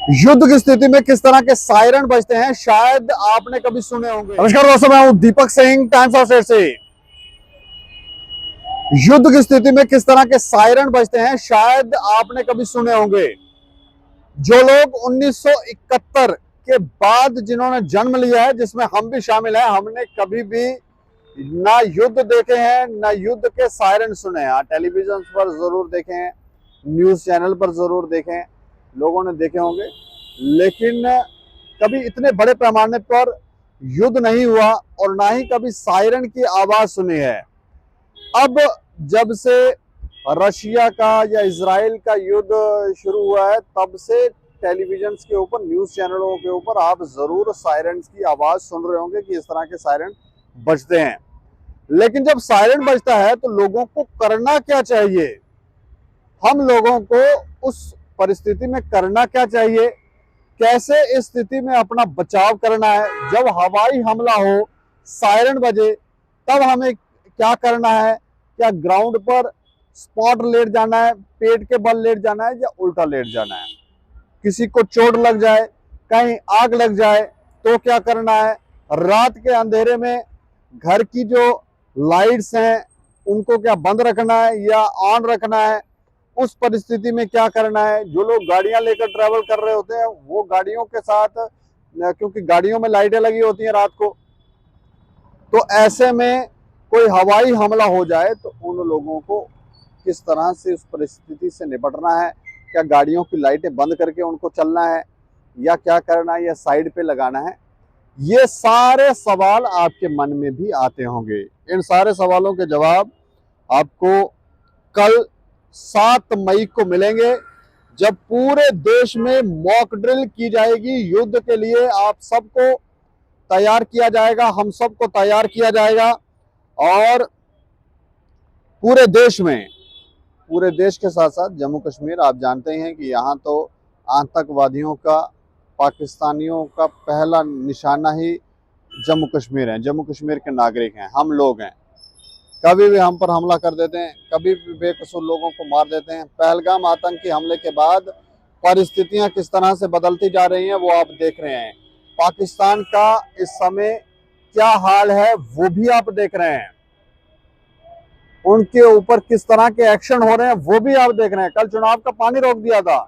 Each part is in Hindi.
युद्ध की स्थिति में किस तरह के सायरन बजते हैं शायद आपने कभी सुने होंगे। नमस्कार दोस्तों, मैं हूं Deepak Singh, times of state से। युद्ध की स्थिति में किस तरह के सायरन बजते हैं शायद आपने कभी सुने होंगे। जो लोग 1971 के बाद जिन्होंने जन्म लिया है, जिसमें हम भी शामिल हैं, हमने कभी भी ना युद्ध देखे हैं ना युद्ध के सायरन सुने हैं। टेलीविजन पर जरूर देखे हैं, न्यूज चैनल पर जरूर देखे हैं, लोगों ने देखे होंगे, लेकिन कभी इतने बड़े पैमाने पर युद्ध नहीं हुआ और ना ही कभी सायरन की आवाज सुनी है। अब जब से रशिया का या इजराइल का युद्ध शुरू हुआ है, तब से टेलीविजन के ऊपर, न्यूज चैनलों के ऊपर आप जरूर सायरन की आवाज सुन रहे होंगे कि इस तरह के सायरन बजते हैं। लेकिन जब सायरन बजता है तो लोगों को करना क्या चाहिए? हम लोगों को उस परिस्थिति में करना क्या चाहिए? कैसे इस स्थिति में अपना बचाव करना है? जब हवाई हमला हो, सायरन बजे, तब हमें क्या करना है? क्या ग्राउंड पर स्पॉट लेट जाना है, पेट के बल लेट जाना है, या उल्टा लेट जाना है? किसी को चोट लग जाए, कहीं आग लग जाए तो क्या करना है? रात के अंधेरे में घर की जो लाइट्स हैं उनको क्या बंद रखना है या ऑन रखना है? उस परिस्थिति में क्या करना है? जो लोग गाड़ियां लेकर ट्रैवल कर रहे होते हैं, वो गाड़ियों के साथ, क्योंकि गाड़ियों में लाइटें लगी होती हैं रात को, तो ऐसे में कोई हवाई हमला हो जाए तो उन लोगों को किस तरह से उस परिस्थिति से निपटना है? क्या गाड़ियों की लाइटें बंद करके उनको चलना है या क्या करना है, या साइड पे लगाना है? ये सारे सवाल आपके मन में भी आते होंगे। इन सारे सवालों के जवाब आपको कल 7 मई को मिलेंगे, जब पूरे देश में मॉक ड्रिल की जाएगी। युद्ध के लिए आप सबको तैयार किया जाएगा, हम सबको तैयार किया जाएगा, और पूरे देश में, पूरे देश के साथ साथ जम्मू कश्मीर, आप जानते हैं कि यहाँ तो आतंकवादियों का, पाकिस्तानियों का पहला निशाना ही जम्मू कश्मीर है। जम्मू कश्मीर के नागरिक हैं, हम लोग हैं। कभी भी हम पर हमला कर देते हैं, कभी भी बेकसूर लोगों को मार देते हैं। पहलगाम आतंकी हमले के बाद परिस्थितियां किस तरह से बदलती जा रही हैं वो आप देख रहे हैं। पाकिस्तान का इस समय क्या हाल है वो भी आप देख रहे हैं। उनके ऊपर किस तरह के एक्शन हो रहे हैं वो भी आप देख रहे हैं। कल चुनाव का पानी रोक दिया था,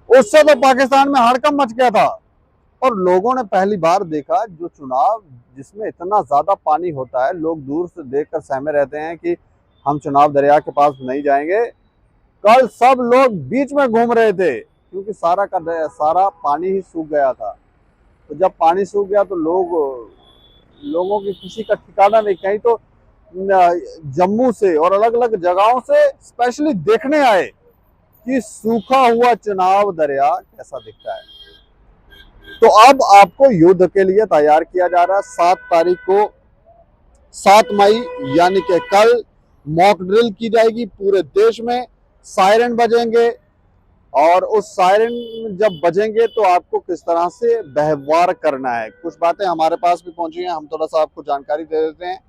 उससे तो पाकिस्तान में हड़कंप मच गया था, और लोगों ने पहली बार देखा जो चुनाव जिसमें इतना ज्यादा पानी होता है, लोग दूर से देखकर सहमे रहते हैं कि हम चुनाव दरिया के पास नहीं जाएंगे। कल सब लोग बीच में घूम रहे थे, क्योंकि सारा का सारा पानी ही सूख गया था। तो जब पानी सूख गया तो लोगों की किसी का ठिकाना नहीं। कहीं तो जम्मू से और अलग अलग जगहों से स्पेशली देखने आए कि सूखा हुआ चुनाव दरिया कैसा दिखता है। तो अब आपको युद्ध के लिए तैयार किया जा रहा है। 7 तारीख को, 7 मई यानी कि कल, मॉक ड्रिल की जाएगी पूरे देश में। सायरन बजेंगे, और उस सायरन जब बजेंगे तो आपको किस तरह से व्यवहार करना है। कुछ बातें हमारे पास भी पहुंची हैं, हम थोड़ा सा आपको जानकारी दे देते हैं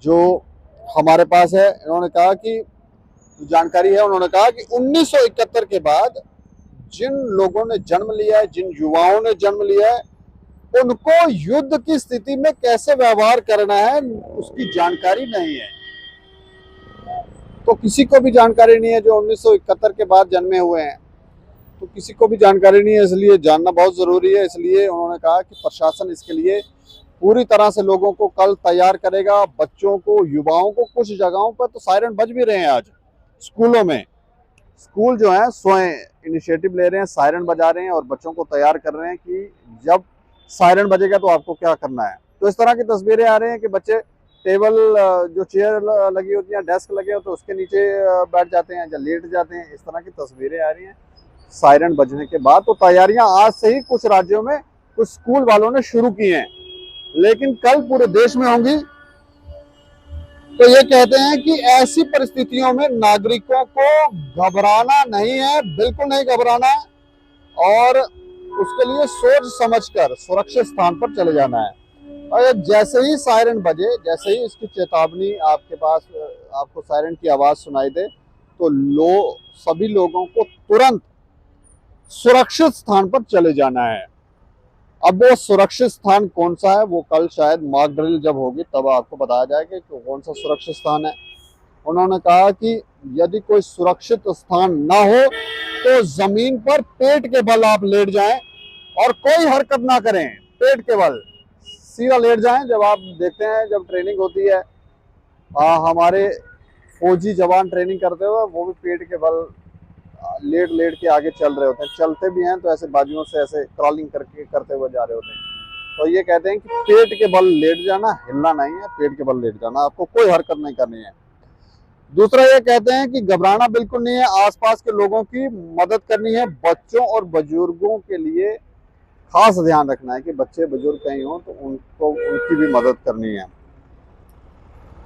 जो हमारे पास है। इन्होंने कहा कि जानकारी है, उन्होंने कहा कि 1971 के बाद जिन लोगों ने जन्म लिया है, जिन युवाओं ने जन्म लिया है, उनको युद्ध की स्थिति में कैसे व्यवहार करना है उसकी जानकारी नहीं है। तो किसी को भी जानकारी नहीं है, जो 1971 के बाद जन्मे हुए हैं, तो किसी को भी जानकारी नहीं है, इसलिए जानना बहुत जरूरी है। इसलिए उन्होंने कहा कि प्रशासन इसके लिए पूरी तरह से लोगों को कल तैयार करेगा, बच्चों को, युवाओं को। कुछ जगहों पर तो सायरन बज भी रहे हैं आज स्कूलों में। स्कूल जो है स्वयं इनिशिएटिव ले रहे हैं, सायरन बजा रहे हैं और बच्चों को तैयार कर रहे हैं कि जब सायरन बजेगा तो आपको क्या करना है। तो इस तरह की तस्वीरें आ रही हैं कि बच्चे टेबल, जो चेयर लगी होती है, डेस्क लगे होते हैं, उसके नीचे बैठ जाते हैं या लेट जाते हैं। इस तरह की तस्वीरें आ रही हैं सायरन बजने के बाद। तो तैयारियां आज से ही कुछ राज्यों में, कुछ स्कूल वालों ने शुरू की हैं, लेकिन कल पूरे देश में होंगी। तो ये कहते हैं कि ऐसी परिस्थितियों में नागरिकों को घबराना नहीं है, बिल्कुल नहीं घबराना है, और उसके लिए सोच समझकर सुरक्षित स्थान पर चले जाना है। और जैसे ही सायरन बजे, जैसे ही इसकी चेतावनी आपके पास, आपको सायरन की आवाज सुनाई दे, तो सभी लोगों को तुरंत सुरक्षित स्थान पर चले जाना है। अब वो सुरक्षित स्थान कौन सा है वो कल शायद मॉक ड्रिल जब होगी तब आपको बताया जाएगा कि कौन सा सुरक्षित स्थान है। उन्होंने कहा कि यदि कोई सुरक्षित स्थान ना हो तो जमीन पर पेट के बल आप लेट जाएं और कोई हरकत ना करें, पेट के बल सीधा लेट जाएं। जब आप देखते हैं जब ट्रेनिंग होती है हमारे फौजी जवान ट्रेनिंग करते हुए वो भी पेट के बल लेट लेट के आगे चल रहे होते हैं, चलते भी हैं तो ऐसे बाजुओं से ऐसे क्रॉलिंग करके करते हुए जा रहे होते हैं। तो ये कहते हैं कि पेट के बल लेट जाना, हिलना नहीं है, पेट के बल लेट जाना, आपको कोई हरकत नहीं करनी है। दूसरा ये कहते हैं कि घबराना बिल्कुल नहीं है, आसपास के लोगों की मदद करनी है। बच्चों और बुजुर्गों के लिए खास ध्यान रखना है कि बच्चे बुजुर्ग कहीं हो तो उनको उनकी भी मदद करनी है।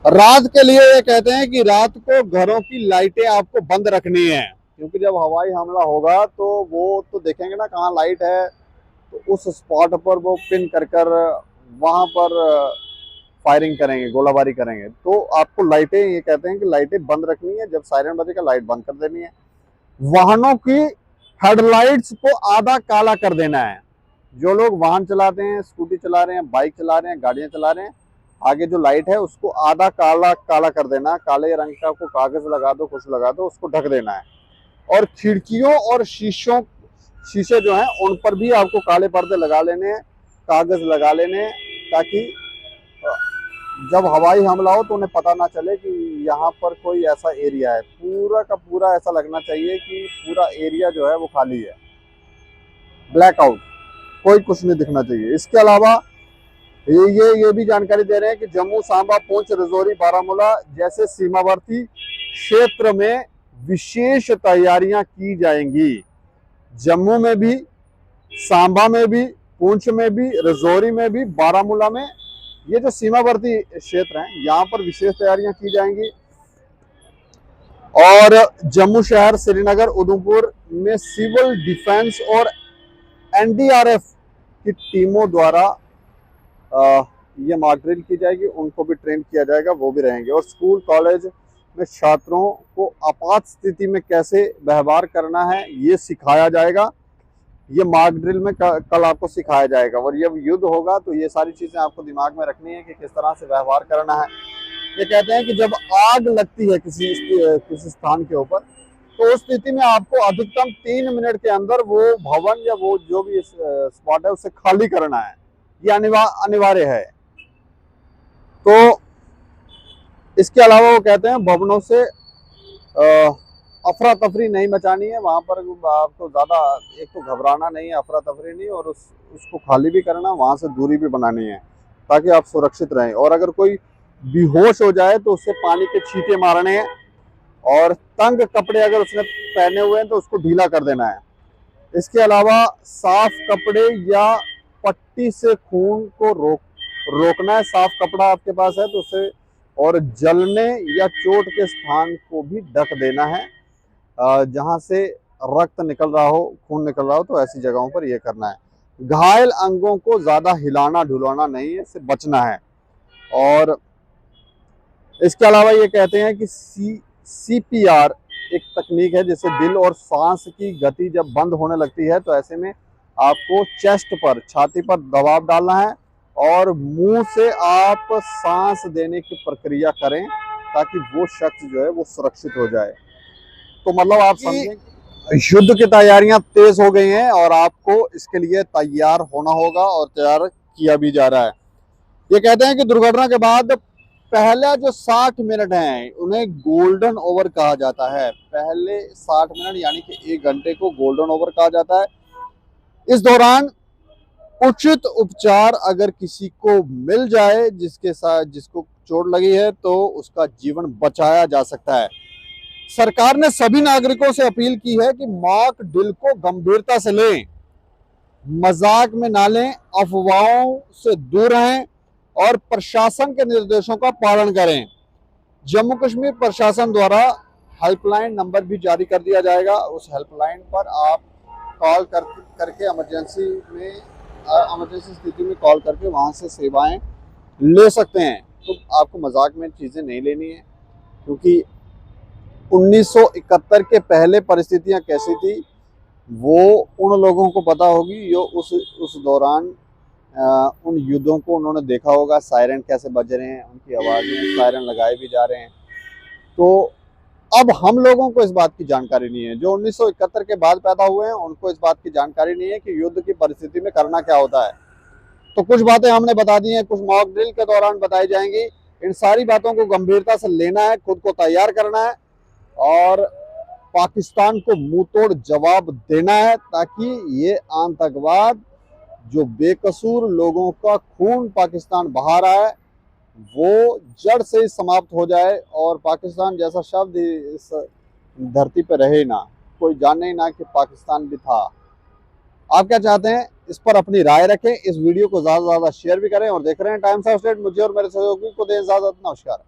रात के लिए ये कहते हैं कि रात को घरों की लाइटें आपको बंद रखनी है, क्योंकि जब हवाई हमला होगा तो वो तो देखेंगे ना कहाँ लाइट है, तो उस स्पॉट पर वो पिन कर वहां पर फायरिंग करेंगे, गोलाबारी करेंगे। तो आपको लाइटें, ये कहते हैं कि लाइटें बंद रखनी है, जब सायरन बजेगा लाइट बंद कर देनी है। वाहनों की हेडलाइट्स को आधा काला कर देना है। जो लोग वाहन चलाते हैं, स्कूटी चला रहे हैं, बाइक चला रहे हैं, गाड़ियां चला रहे हैं, आगे जो लाइट है उसको आधा काला काला कर देना, काले रंग का को कागज लगा दो, कुछ लगा दो, उसको ढक देना है। और खिड़कियों और शीशे जो हैं उन पर भी आपको काले पर्दे लगा लेने हैं, कागज लगा लेने हैं, ताकि जब हवाई हमला हो तो उन्हें पता ना चले कि यहाँ पर कोई ऐसा एरिया है। पूरा का पूरा ऐसा लगना चाहिए कि पूरा एरिया जो है वो खाली है, ब्लैकआउट, कोई कुछ नहीं दिखना चाहिए। इसके अलावा ये भी जानकारी दे रहे हैं कि जम्मू, सांबा, पुंछ, राजौरी, बारामूला जैसे सीमावर्ती क्षेत्र में विशेष तैयारियां की जाएंगी। जम्मू में भी, सांबा में भी, पुंछ में भी, राजौरी में भी, बारामूला में, ये जो सीमावर्ती क्षेत्र हैं यहाँ पर विशेष तैयारियां की जाएंगी। और जम्मू शहर, श्रीनगर, उधमपुर में सिविल डिफेंस और एनडीआरएफ की टीमों द्वारा ये मॉक ड्रिल की जाएगी, उनको भी ट्रेन किया जाएगा, वो भी रहेंगे। और स्कूल कॉलेज में छात्रों को आपात स्थिति में कैसे व्यवहार करना है ये सिखाया जाएगा। ये मॉक ड्रिल में कल आपको सिखाया जाएगा। और जब युद्ध होगा तो ये सारी चीजें आपको दिमाग में रखनी है कि किस तरह से व्यवहार करना है। ये कहते हैं कि जब आग लगती है किसी स्थान के ऊपर तो उस स्थिति में आपको अधिकतम 3 मिनट के अंदर वो भवन या वो जो भी स्पॉट है उसे खाली करना है, ये अनिवार्य है। तो इसके अलावा वो कहते हैं भवनों से अफरा तफरी नहीं मचानी है, वहां पर आपको ज्यादा, एक तो घबराना नहीं है, अफरा तफरी नहीं, और उसको खाली भी करना, वहां से दूरी भी बनानी है ताकि आप सुरक्षित रहें। और अगर कोई बेहोश हो जाए तो उससे पानी के छींटे मारने हैं, और तंग कपड़े अगर उसने पहने हुए हैं तो उसको ढीला कर देना है। इसके अलावा साफ कपड़े या पट्टी से खून को रोकना है। साफ कपड़ा आपके पास है तो उसे, और जलने या चोट के स्थान को भी ढक देना है, जहां से रक्त निकल रहा हो, खून निकल रहा हो, तो ऐसी जगहों पर यह करना है। घायल अंगों को ज्यादा हिलाना ढुलाना नहीं है, इससे बचना है। और इसके अलावा ये कहते हैं कि सीपीआर एक तकनीक है जिससे दिल और सांस की गति जब बंद होने लगती है तो ऐसे में आपको चेस्ट पर, छाती पर दबाव डालना है और मुंह से आप सांस देने की प्रक्रिया करें ताकि वो शख्स जो है वो सुरक्षित हो जाए। तो मतलब आप समझें युद्ध की तैयारियां तेज हो गई हैं और आपको इसके लिए तैयार होना होगा और तैयार किया भी जा रहा है। ये कहते हैं कि दुर्घटना के बाद पहला जो 60 मिनट हैं उन्हें गोल्डन ओवर कहा जाता है। पहले 60 मिनट यानी कि 1 घंटे को गोल्डन ओवर कहा जाता है। इस दौरान उचित उपचार अगर किसी को मिल जाए जिसको चोट लगी है तो उसका जीवन बचाया जा सकता है। सरकार ने सभी नागरिकों से अपील की है कि मॉक ड्रिल को गंभीरता से लें, मजाक में ना लें, अफवाहों से दूर रहें और प्रशासन के निर्देशों का पालन करें। जम्मू कश्मीर प्रशासन द्वारा हेल्पलाइन नंबर भी जारी कर दिया जाएगा। उस हेल्पलाइन पर आप कॉल करके इमरजेंसी स्थिति में कॉल करके वहां से सेवाएं ले सकते हैं। तो आपको मजाक में चीज़ें नहीं लेनी है, क्योंकि 1971 के पहले परिस्थितियां कैसी थी वो उन लोगों को पता होगी जो उस दौरान उन युद्धों को उन्होंने देखा होगा, सायरन कैसे बज रहे हैं, उनकी आवाज़ें, सायरन लगाए भी जा रहे हैं। तो अब हम लोगों को इस बात की जानकारी नहीं है, जो 1971 के बाद पैदा हुए हैं उनको इस बात की जानकारी नहीं है कि युद्ध की परिस्थिति में करना क्या होता है। तो कुछ बातें हमने बता दी हैं, कुछ मॉक ड्रिल के दौरान बताई जाएंगी। इन सारी बातों को गंभीरता से लेना है, खुद को तैयार करना है और पाकिस्तान को मुंह तोड़ जवाब देना है, ताकि ये आतंकवाद, जो बेकसूर लोगों का खून पाकिस्तान बहा रहा है, वो जड़ से ही समाप्त हो जाए और पाकिस्तान जैसा शब्द इस धरती पर रहे ना, कोई जाने ही ना कि पाकिस्तान भी था। आप क्या चाहते हैं, इस पर अपनी राय रखें। इस वीडियो को ज़्यादा से ज़्यादा शेयर भी करें और देख रहे हैं टाइम्स ऑफ स्टेट। मुझे और मेरे सहयोगी को दें इजाज़त। नमस्कार।